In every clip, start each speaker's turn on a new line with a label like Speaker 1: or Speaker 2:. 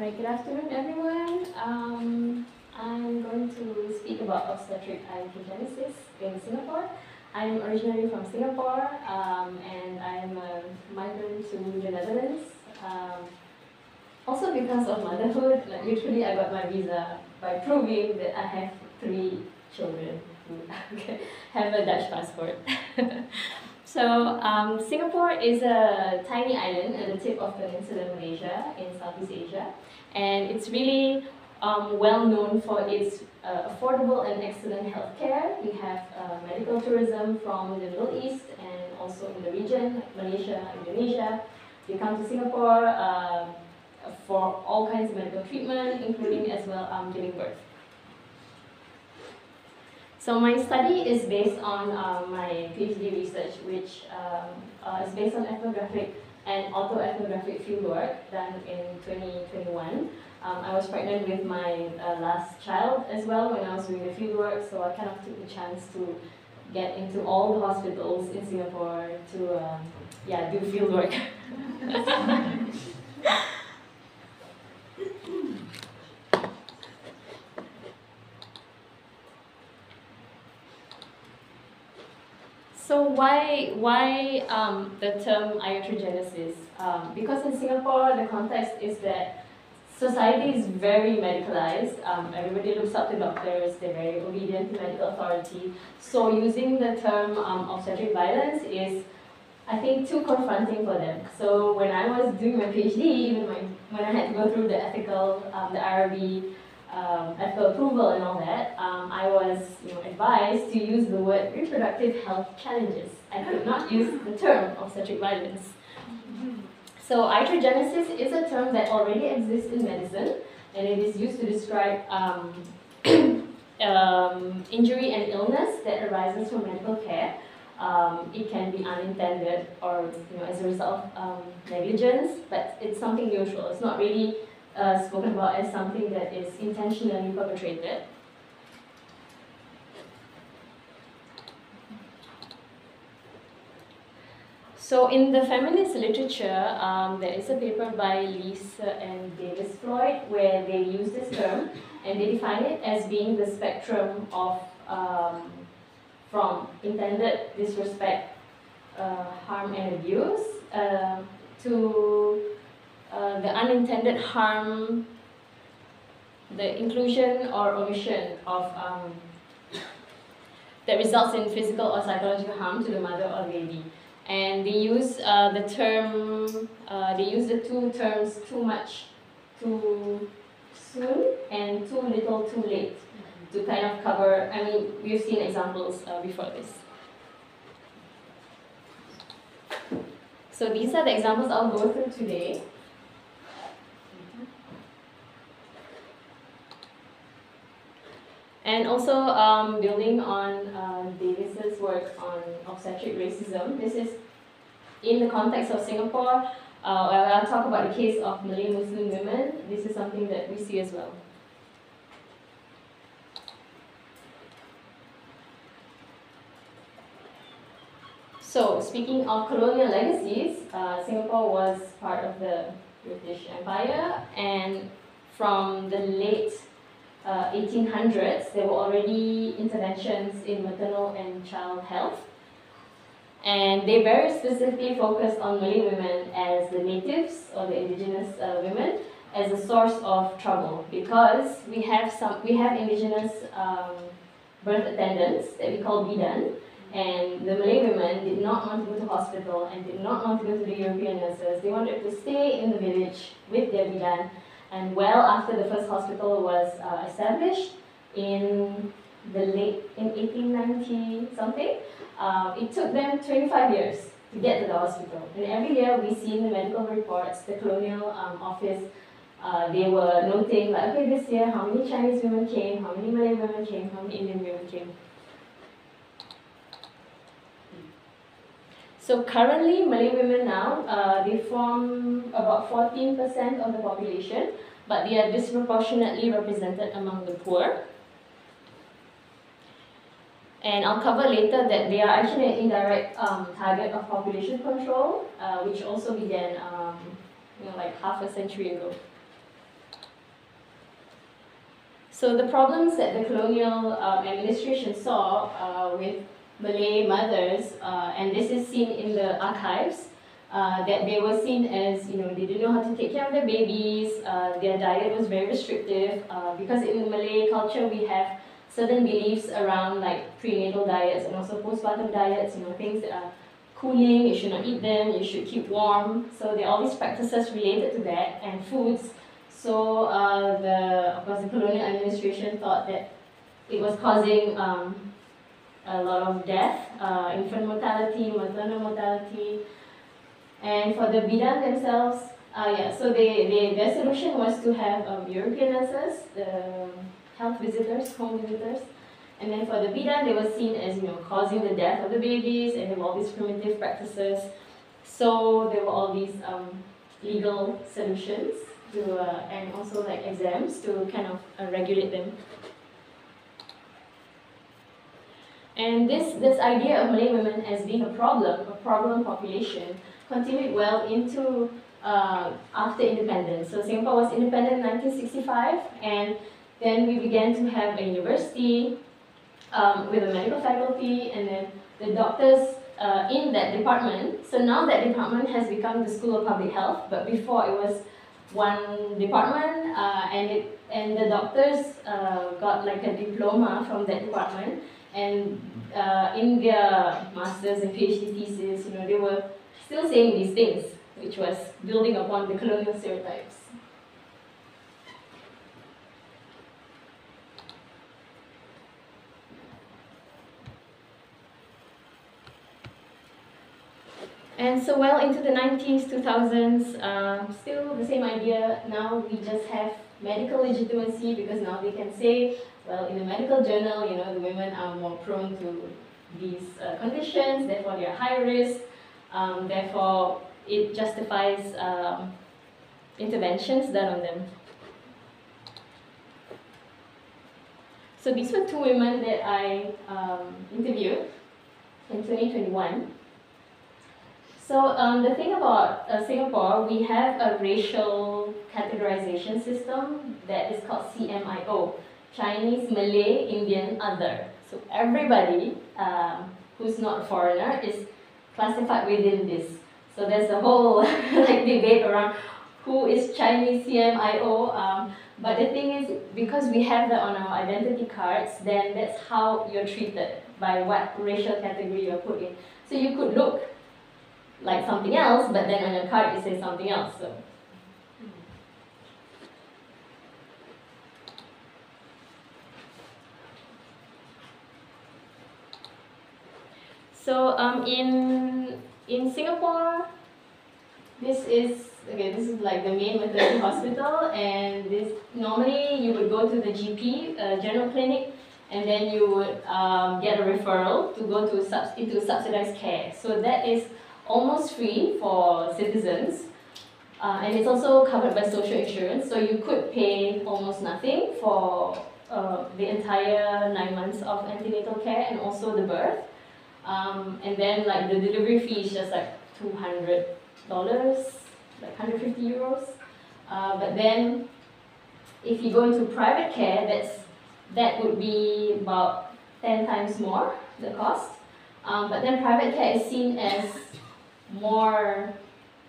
Speaker 1: Right, good afternoon everyone. I'm going to speak about obstetric iatrogenesis in Singapore. I'm originally from Singapore and I'm a migrant to the Netherlands. Also because of motherhood, like literally I got my visa by proving that I have 3 children who have a Dutch passport. So Singapore is a tiny island at the tip of Peninsular Malaysia in Southeast Asia, and it's really well known for its affordable and excellent healthcare. We have medical tourism from the Middle East and also in the region, like Malaysia, Indonesia. They come to Singapore for all kinds of medical treatment, including as well giving birth. So my study is based on my Ph.D. research, which is based on ethnographic and autoethnographic fieldwork done in 2021. I was pregnant with my last child as well when I was doing the fieldwork, so I kind of took the chance to get into all the hospitals in Singapore to do fieldwork. So why the term iatrogenesis? Because in Singapore, the context is that society is very medicalized. Everybody looks up to doctors. They're very obedient to medical authority. So using the term obstetric violence is, I think, too confronting for them. So when I was doing my PhD, even when I had to go through the ethical, the IRB, ethical approval and all that, I was advised to use the word reproductive health challenges. I could not use the term obstetric violence. So iatrogenesis is a term that already exists in medicine, and it is used to describe injury and illness that arises from medical care. It can be unintended or as a result of negligence, but it's something neutral. It's not really spoken about as something that is intentionally perpetrated. So in the feminist literature, there is a paper by Lisa and Davis Floyd where they use this term and they define it as being the spectrum of from intended disrespect, harm and abuse to the unintended harm, the inclusion or omission of that results in physical or psychological harm to the mother or baby. And they use the two terms too much, too soon, and too little, too late to kind of cover. I mean, we've seen examples before this. So these are the examples I'll go through today. And also building on Davis's work on obstetric racism, this is in the context of Singapore. I'll talk about the case of Malay Muslim women. This is something that we see as well. So speaking of colonial legacies, Singapore was part of the British Empire, and from the late 1800s, there were already interventions in maternal and child health. And they very specifically focused on Malay women as the natives or the indigenous women as a source of trouble, because we have indigenous birth attendants that we call bidan, and the Malay women did not want to go to hospital and did not want to go to the European nurses. They wanted to stay in the village with their bidan. And well after the first hospital was established in 1890 something, it took them 25 years to get to the hospital. And every year we see in the medical reports, the colonial office, they were noting like, okay, this year how many Chinese women came, how many Malay women came, how many Indian women came. So currently, Malay women now, they form about 14% of the population, but they are disproportionately represented among the poor. And I'll cover later that they are actually an indirect target of population control, which also began like half a century ago. So the problems that the colonial administration saw with Malay mothers, and this is seen in the archives, that they were seen as, they didn't know how to take care of their babies, their diet was very restrictive, because in the Malay culture we have certain beliefs around like prenatal diets and also postpartum diets, things that are cooling, you should not eat them, you should keep warm. So there are all these practices related to that, and foods. So of course the colonial administration thought that it was causing a lot of death, infant mortality, maternal mortality. And for the bidan themselves, so their solution was to have European nurses, the health visitors, home visitors. And then for the bidan, they were seen as causing the death of the babies, and there were all these primitive practices. So there were all these legal solutions to, and also like exams to kind of regulate them. And this idea of Malay women as being a problem population, continued well into after independence. So Singapore was independent in 1965, and then we began to have a university with a medical faculty, and then the doctors in that department. So now that department has become the School of Public Health, but before it was one department, and the doctors got like a diploma from that department, and in their masters and Ph.D. thesis, they were still saying these things, which was building upon the colonial stereotypes. And so well into the 90s, 2000s, still the same idea. Now we just have medical legitimacy because now they can say, well, in the medical journal, the women are more prone to these conditions, therefore they are high risk, therefore it justifies interventions done on them. So these were two women that I interviewed in 2021. So the thing about Singapore, we have a racial categorization system that is called CMIO, Chinese, Malay, Indian, Other. So everybody who's not a foreigner is classified within this. So there's a whole like debate around who is Chinese CMIO. But the thing is, because we have that on our identity cards, then that's how you're treated, by what racial category you're put in. So you could look like something else, but then on your card it says something else. So in Singapore, this is like the main maternity hospital, and this normally you would go to the GP, general clinic, and then you would get a referral to go to into subsidized care. So that is almost free for citizens, and it's also covered by social insurance, so you could pay almost nothing for the entire 9 months of antenatal care and also the birth. And then like the delivery fee is just like $200, like 150 euros. But then if you go into private care, that would be about 10 times more, the cost. But then private care is seen as more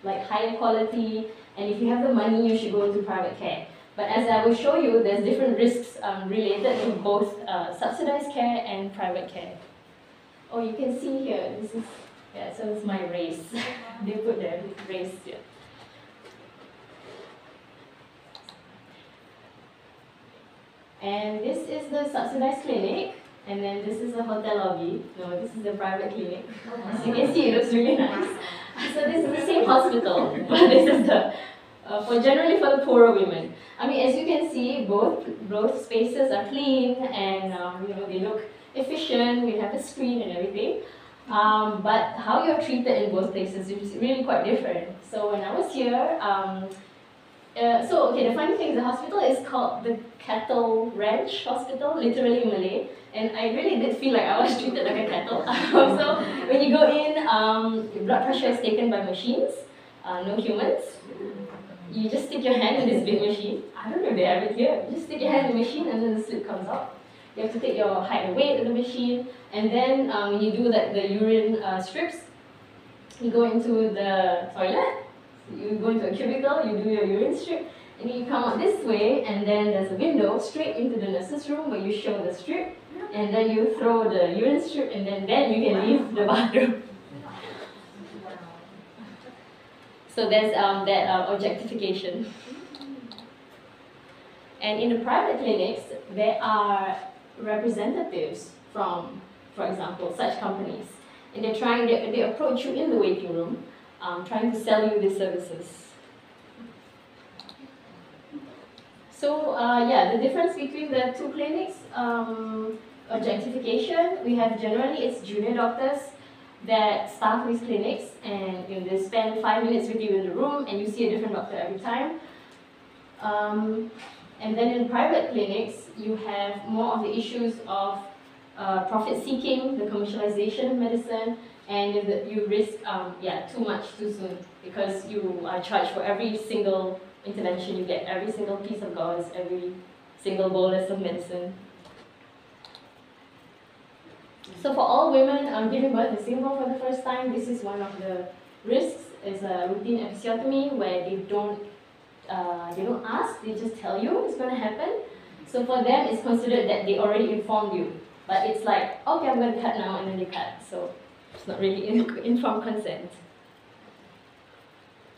Speaker 1: like higher quality, and if you have the money, you should go into private care. But as I will show you, there's different risks related to both subsidized care and private care. Oh, you can see here, this is, so it's my race. They put their race here. And this is the subsidized clinic, and then this is the hotel lobby. No, this is the private clinic. As you can see, it looks really nice. So this is the same hospital, but this is the generally for the poorer women. I mean, as you can see, both spaces are clean, and they look efficient. We have a screen and everything. But how you're treated in both places is really quite different. So when I was here, the funny thing is the hospital is called the Cattle Ranch Hospital, literally in Malay, and I really did feel like I was treated like a cattle. So when you go in, your blood pressure is taken by machines, no humans. you just stick your hand in this big machine. I don't know if they have it here. You just stick your hand in the machine and then the slip comes out. You have to take your height and weight of the machine, and then when you do like the urine strips, you go into the toilet, you go into a cubicle, you do your urine strip, and then you come out this way, and then there's a window straight into the nurse's room where you show the strip, and then you throw the urine strip, and then you can leave the bathroom. So there's that objectification. And in the private clinics, there are representatives from, for example, such companies. And they approach you in the waiting room, trying to sell you these services. So yeah, the difference between the two clinics, objectification, we have generally it's junior doctors that staff these clinics, and they spend 5 minutes with you in the room and you see a different doctor every time. And then in private clinics, you have more of the issues of profit seeking, the commercialization of medicine, and you risk too much too soon, because you are charged for every single intervention you get, every single piece of gauze, every single bolus of medicine. So for all women giving birth in Singapore for the first time, this is one of the risks, is a routine episiotomy where they don't ask, they just tell you it's going to happen. So for them, it's considered that they already informed you. But it's like, okay, I'm going to cut now, and then they cut. So it's not really informed consent.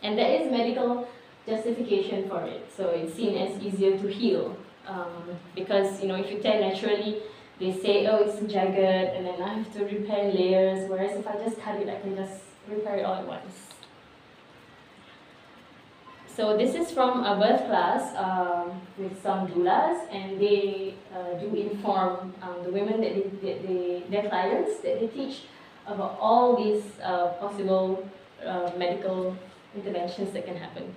Speaker 1: And there is medical justification for it. So it's seen as easier to heal. Because, if you tear naturally, they say, oh, it's jagged, and then I have to repair layers. Whereas if I just cut it, I can just repair it all at once. So this is from a birth class with some doulas, and they do inform the women their clients that they teach about all these possible medical interventions that can happen.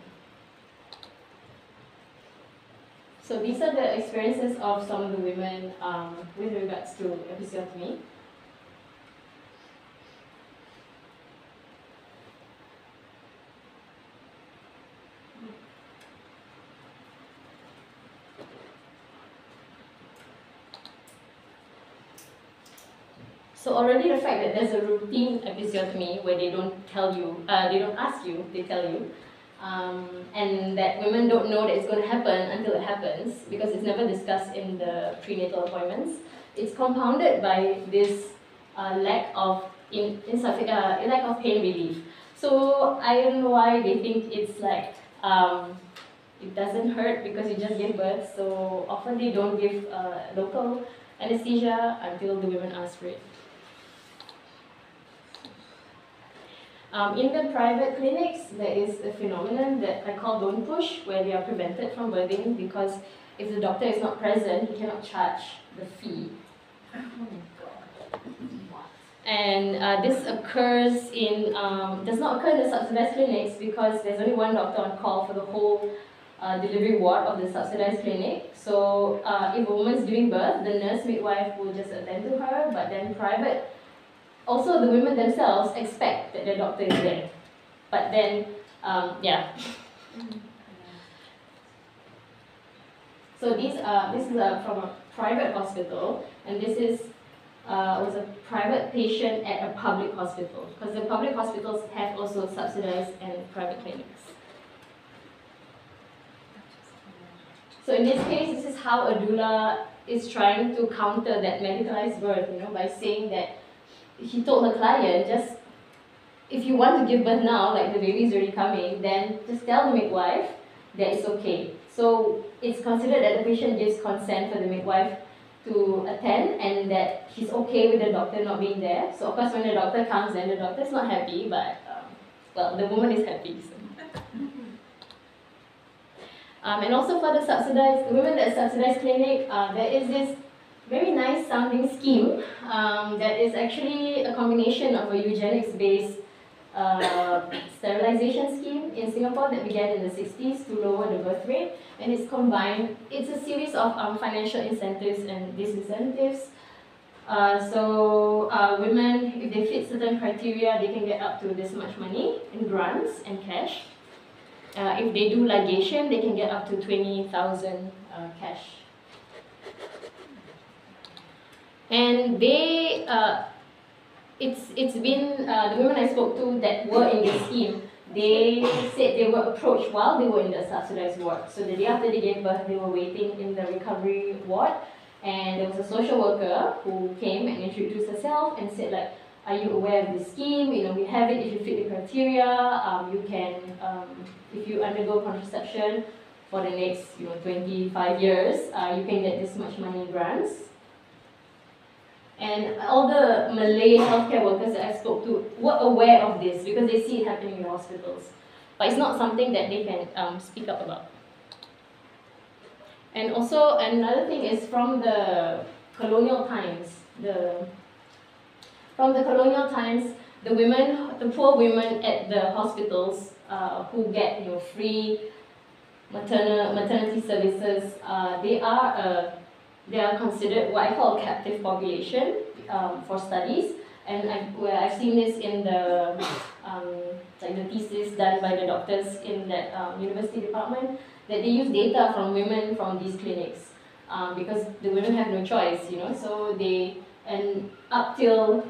Speaker 1: So these are the experiences of some of the women with regards to episiotomy. So already the fact that there's a routine episiotomy where they don't tell you, they don't ask you, they tell you, and that women don't know that it's going to happen until it happens, because it's never discussed in the prenatal appointments. It's compounded by this lack of pain relief. So I don't know why they think it's like it doesn't hurt because you just gave birth. So often they don't give local anesthesia until the women ask for it. In the private clinics, there is a phenomenon that I call don't push, where they are prevented from birthing because if the doctor is not present, he cannot charge the fee. Oh my God. And this occurs in, does not occur in the subsidized clinics because there's only one doctor on call for the whole delivery ward of the subsidized clinic. So if a woman is giving birth, the nurse midwife will just attend to her, but then private, also the women themselves expect that the doctor is there. But then, yeah. So this is from a private hospital, and this is was a private patient at a public hospital, because the public hospitals have also subsidized and private clinics. So in this case, this is how a doula is trying to counter that medicalized birth, by saying that he told the client, just if you want to give birth now, like the baby is already coming, then just tell the midwife that it's okay. So it's considered that the patient gives consent for the midwife to attend, and that he's okay with the doctor not being there. So of course when the doctor comes in, the doctor is not happy, but well, the woman is happy. So. And also for the women that subsidized clinic, there is this very nice sounding scheme that is actually a combination of a eugenics-based sterilization scheme in Singapore that began in the 60s to lower the birth rate, and it's combined, it's a series of financial incentives and disincentives. So women, if they fit certain criteria, they can get up to this much money in grants and cash. if they do ligation, they can get up to 20,000 cash. And they, it's been, the women I spoke to that were in this scheme, they said they were approached while they were in the subsidized ward. So the day after they gave birth, they were waiting in the recovery ward, and there was a social worker who came and introduced herself and said like, are you aware of this scheme? You know, we have it if you fit the criteria. You can, if you undergo contraception for the next 25 years, you can get this much money in grants. And all the Malay healthcare workers that I spoke to were aware of this because they see it happening in the hospitals. But it's not something that they can speak up about. And also another thing is from the colonial times. From the colonial times, the women, the poor women at the hospitals who get free maternity services, they are considered what I call a captive population for studies, and I've seen this in the like the thesis done by the doctors in that university department, that they use data from women from these clinics because the women have no choice, so they, and up till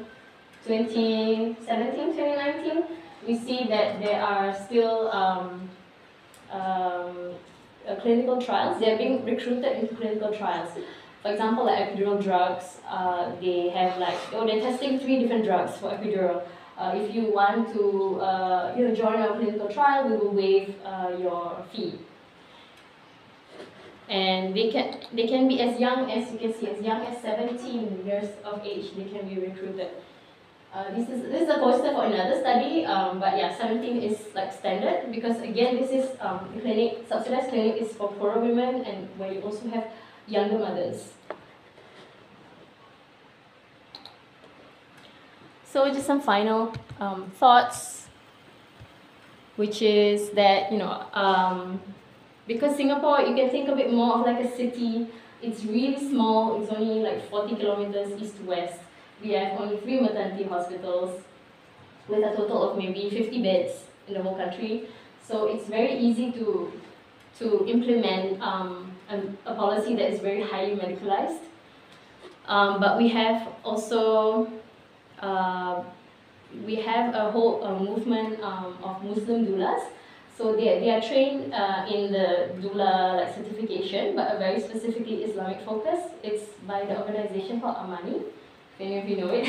Speaker 1: 2017, 2019, we see that there are still clinical trials. They're being recruited into clinical trials. For example, like epidural drugs, they have they're testing 3 different drugs for epidural. If you want to join our clinical trial, we will waive your fee. And they can be as young as, you can see, as young as 17 years of age, they can be recruited. This is a poster for another study, but yeah, 17 is like standard because again, this is the clinic, subsidized clinic is for poorer women and where you also have younger mothers. So just some final thoughts, which is that, because Singapore, you can think of it more of like a city. It's really small, it's only like 40 kilometers east to west. We have only 3 maternity hospitals with a total of maybe 50 beds in the whole country. So it's very easy to implement a policy that is very highly medicalized. But we have also, we have a whole movement of Muslim doulas. So they are trained in the doula certification, but a very specifically Islamic focus. It's by the organization called Amani. If any of you know it.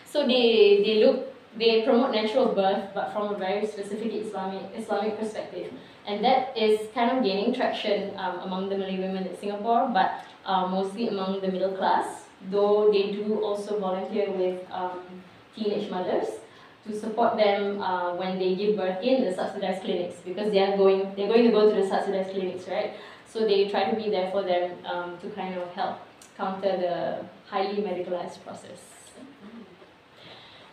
Speaker 1: So they promote natural birth, but from a very specific Islamic perspective, and that is kind of gaining traction among the Malay women in Singapore, but mostly among the middle class. Though they do also volunteer with teenage mothers to support them when they give birth in the subsidized clinics, because they're going to go to the subsidized clinics, right? So they try to be there for them to kind of help counter the highly medicalized process.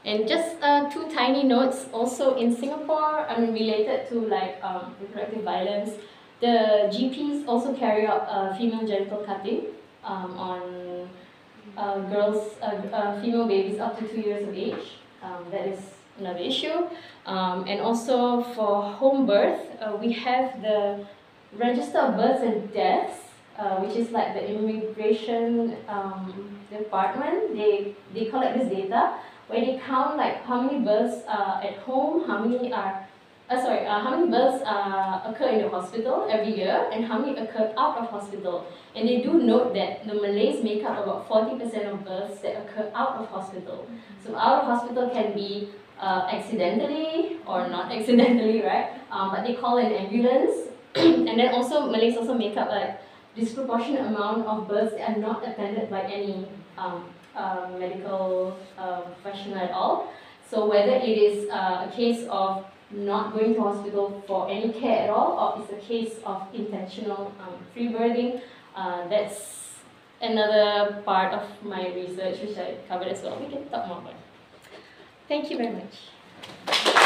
Speaker 1: And just 2 tiny notes also in Singapore, related to reproductive violence. The GPs also carry out female genital cutting on girls, female babies up to 2 years of age. That is another issue. And also for home birth, we have the Register of Births and Deaths, which is like the immigration department. They collect this data where they count how many births at home, how many births occur in the hospital every year, and how many occur out of hospital. And they do note that the Malays make up about 40% of births that occur out of hospital. So out of hospital can be accidentally or not accidentally, right? But they call an ambulance. And then also Malays also make up disproportionate amount of births that are not attended by any medical professional at all. So whether it is a case of not going to hospital for any care at all, or it's a case of intentional free birthing, that's another part of my research which I covered as well. We can talk more about it. Thank you very much.